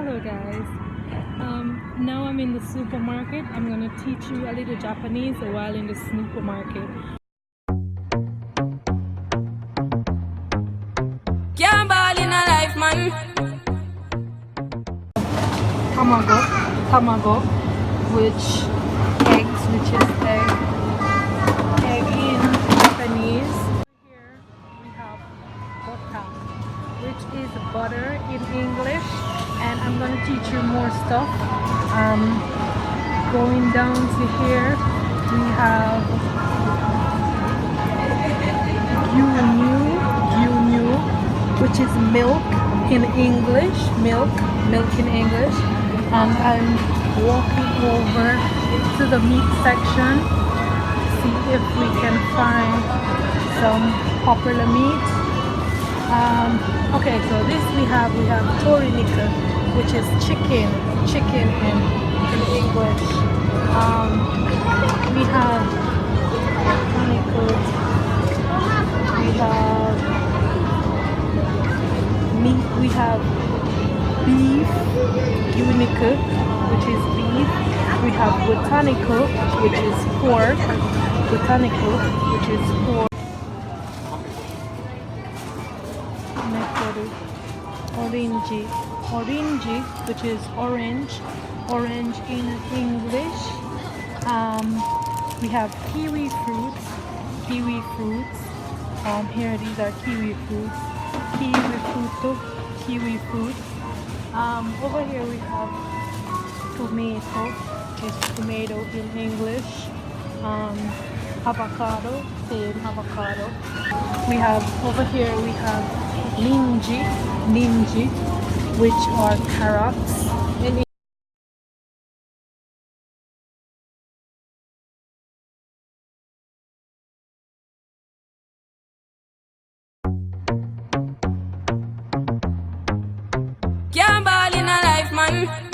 Hello guys. Now I'm in the supermarket. I'm gonna teach you a little Japanese while in the supermarket. Can't ball in a life, man. Tamago, which is egg in Japanese. Here we have bota, which is butter in English, and I'm going to teach you more stuff. Going down to here, we have gyunyu, which is milk in English, milk in English. And I'm walking over to the meat section, see if we can find some popular meat. Okay, so this we have torinika, which is chicken in English. We have meat, we have beef, unica, which is beef. We have botanical, which is pork. Orange, which is orange in English. We have kiwi fruits. Here these are kiwi fruits. Over here we have tomato, which is tomato in English. Avocado, same avocado. Over here we have ninji, which are carrots in English. Can't ball in a life, man.